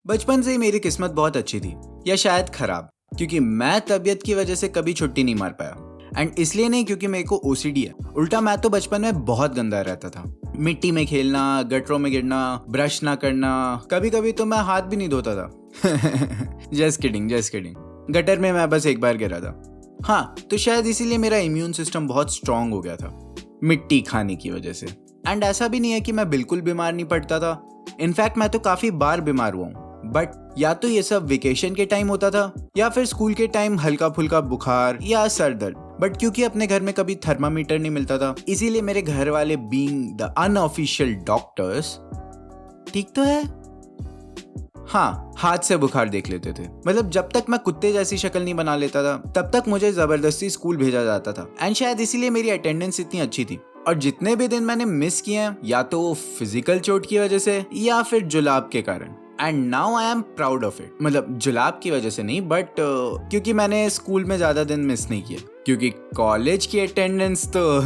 बचपन से ही मेरी किस्मत बहुत अच्छी थी, या शायद खराब, क्योंकि मैं तबीयत की वजह से कभी छुट्टी नहीं मार पाया। एंड इसलिए नहीं क्योंकि मेरे को ओसीडी है, उल्टा मैं तो बचपन में बहुत गंदा रहता था। मिट्टी में खेलना, गटरों में गिरना, ब्रश ना करना, कभी कभी तो मैं हाथ भी नहीं धोता था। Just kidding. गटर में मैं बस एक बार गिरा था। हाँ, तो शायद इसीलिए मेरा इम्यून सिस्टम बहुत स्ट्रांग हो गया था, मिट्टी खाने की वजह से। एंड ऐसा भी नहीं है कि मैं बिल्कुल बीमार नहीं पड़ता था। इनफैक्ट मैं तो काफी बार बीमार हुआ हूँ, बट या तो ये सब वेकेशन के टाइम होता था या फिर स्कूल के टाइम हल्का फुल्का बुखार या सर दर्द। बट क्योंकि अपने घर में कभी थर्मामीटर नहीं मिलता था, इसीलिए मेरे घर वाले बीइंग द अनऑफिशियल डॉक्टर्स, ठीक तो है, हाँ, हाथ से बुखार देख लेते थे। मतलब जब तक मैं कुत्ते जैसी शक्ल नहीं बना लेता था तब तक मुझे जबरदस्ती स्कूल भेजा जाता था। एंड शायद इसीलिए मेरी अटेंडेंस इतनी अच्छी थी। और जितने भी दिन मैंने मिस किए हैं, या तो वो फिजिकल चोट की वजह से या फिर जुलाब के कारण। And now I am proud of it. मतलब जुलाब की वजह से नहीं, बट क्योंकि मैंने स्कूल में ज्यादा दिन मिस नहीं किए, क्योंकि कॉलेज की अटेंडेंस तो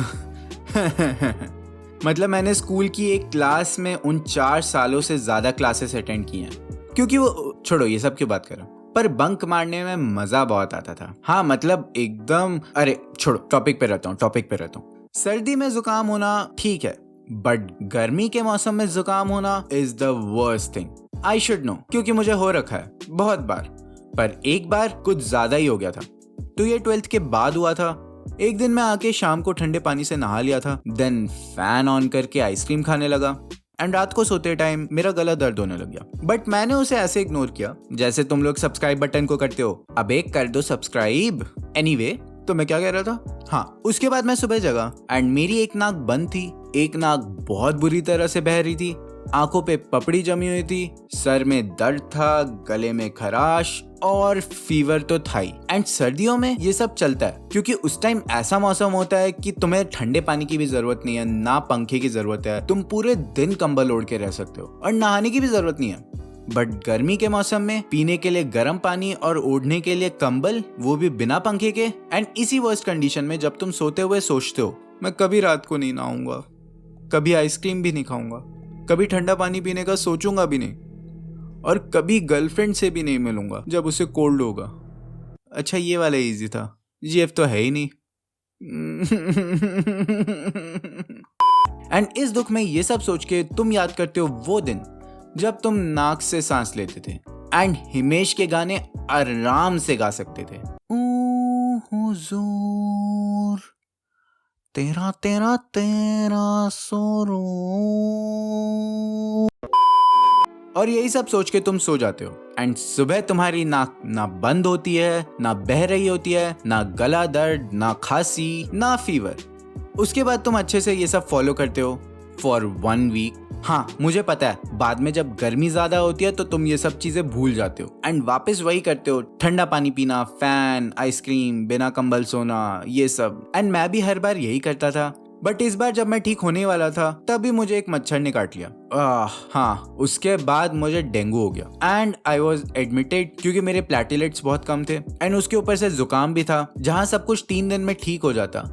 मतलब मैंने स्कूल की एक क्लास में उन 4 सालों से ज्यादा क्लासेस अटेंड की हैं। क्योंकि वो छोड़ो, ये सब क्यों बात कर रहा हूँ, पर बंक मारने में मजा बहुत आता था। हाँ, मतलब एकदम, अरे छोड़ो, टॉपिक पे रहता हूँ। सर्दी में जुकाम होना ठीक है, बट गर्मी के मौसम में जुकाम होना is the worst thing. I should know, क्योंकि मुझे हो रखा है बहुत बार, पर एक बार कुछ ज्यादा ही हो गया था। तो ये 12th के बाद हुआ था। एक दिन मैं आके शाम को ठंडे पानी से नहा लिया था, देन फैन ऑन करके आइसक्रीम खाने लगा। एंड रात को सोते टाइम मेरा गला दर्द होने लग गया, बट मैंने उसे ऐसे इग्नोर किया जैसे तुम लोग सब्सक्राइब बटन को करते हो। अब एक कर दो सब्सक्राइब। एनीवे, तो मैं क्या कह रहा था, हाँ, उसके बाद मैं सुबह जगा एंड मेरी एक नाक बंद थी, एक नाक बहुत बुरी तरह से बह रही थी, आंखों पे पपड़ी जमी हुई थी, सर में दर्द था, गले में खराश और फीवर तो था ही। एंड सर्दियों में ये सब चलता है क्योंकि उस टाइम ऐसा मौसम होता है कि तुम्हें ठंडे पानी की भी जरूरत नहीं है, ना पंखे की जरूरत है, तुम पूरे दिन कंबल ओढ़ के रह सकते हो और नहाने की भी जरूरत नहीं है। बट गर्मी के मौसम में पीने के लिए गर्म पानी और ओढ़ने के लिए कंबल, वो भी बिना पंखे के। एंड इसी वर्स्ट कंडीशन में जब तुम सोते हुए सोचते हो, मैं कभी रात को नहीं नहाऊंगा, कभी आइसक्रीम भी नहीं खाऊंगा, कभी ठंडा पानी पीने का सोचूंगा भी नहीं, और कभी गर्लफ्रेंड से भी नहीं मिलूंगा जब उसे कोल्ड होगा। अच्छा, ये वाला इजी था, जीएफ तो है ही नहीं। एंड इस दुख में ये सब सोच के तुम याद करते हो वो दिन जब तुम नाक से सांस लेते थे एंड हिमेश के गाने आराम से गा सकते थे। ओ हुजूर, तेरा तेरा तेरा सोरो, और यही सब सोच के तुम सो जाते हो। एंड सुबह तुम्हारी नाक ना बंद होती है, ना बह रही होती है, ना गला दर्द, ना खांसी, ना फीवर। उसके बाद तुम अच्छे से ये सब फॉलो करते हो फॉर 1 वीक। हाँ, मुझे पता है बाद में जब गर्मी ज्यादा होती है तो तुम ये सब चीजें भूल जाते हो एंड वापस वही करते हो, ठंडा पानी पीना, फैन, आइसक्रीम, बिना कंबल सोना, ये सब। एंड मैं भी हर बार यही करता था। बट इस बार जब मैं ठीक होने वाला था तभी मुझे एक मच्छर ने काट लिया। हाँ, उसके बाद मुझे डेंगू हो गया एंड आई वॉज एडमिटेड क्योंकि मेरे प्लेटलेट्स बहुत कम थे एंड उसके ऊपर से जुकाम भी था। जहाँ सब कुछ 3 दिन में ठीक हो जाता,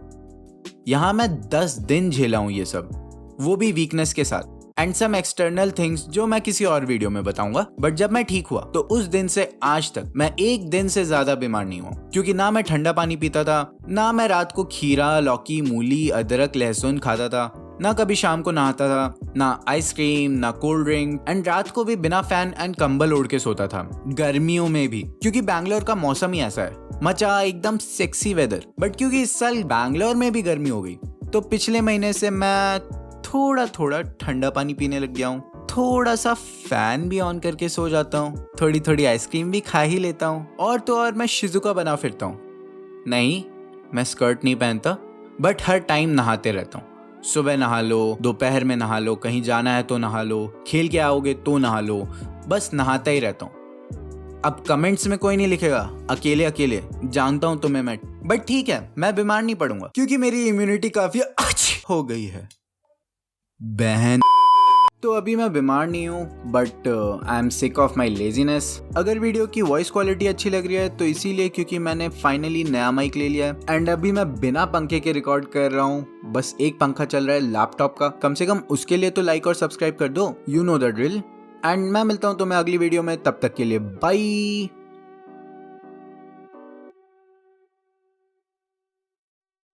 यहाँ मैं 10 दिन झेला हूँ ये सब, वो भी वीकनेस के साथ एंड सम एक्सटर्नल थिंग्स जो मैं किसी और वीडियो में बताऊंगा। बट जब मैं ठीक हुआ तो उस दिन से आज तक मैं एक दिन से ज्यादा बीमार नहीं हुआ, क्योंकि ना मैं ठंडा पानी पीता था, ना मैं रात को खीरा, लौकी, मूली, अदरक, लहसुन खाता था, ना कभी शाम को नहाता था, ना आइसक्रीम, ना कोल्ड ड्रिंक, एंड रात को भी बिना फैन एंड कंबल ओढ़ के सोता था, गर्मियों में भी, क्योंकि बैंगलोर का मौसम ही ऐसा है, मचा एकदम सेक्सी वेदर। बट क्योंकि इस साल बैंगलोर में भी गर्मी हो गई तो पिछले महीने से मैं थोड़ा थोड़ा ठंडा पानी पीने लग गया हूँ, थोड़ा सा फैन भी ऑन करके सो जाता हूँ, थोड़ी थोड़ी आइसक्रीम भी खा ही लेता हूँ, और तो और मैं शिजुका बना फिरता हूँ। नहीं, मैं स्कर्ट नहीं पहनता, बट हर टाइम नहाते रहता हूँ। सुबह नहा लो, दोपहर में नहा लो, कहीं जाना है तो नहा लो, खेल के आओगे तो नहा लो, बस नहाता ही रहता हूँ। अब कमेंट्स में कोई नहीं लिखेगा अकेले अकेले, जानता हूँ तुम्हें मैं, बट ठीक है, मैं बीमार नहीं पड़ूंगा क्योंकि मेरी इम्यूनिटी काफी अच्छी हो गई है बहन। तो अभी मैं बीमार नहीं हूँ, but I am sick of my laziness. अगर वीडियो की वॉइस क्वालिटी अच्छी लग रही है तो इसीलिए क्योंकि मैंने फाइनली नया माइक ले लिया है एंड अभी मैं बिना पंखे के रिकॉर्ड कर रहा हूँ। बस एक पंखा चल रहा है लैपटॉप का, कम से कम उसके लिए तो लाइक और सब्सक्राइब कर दो, you know the drill. And मैं मिलता हूँ तुम्हें अगली वीडियो में, तब तक के लिए बाय।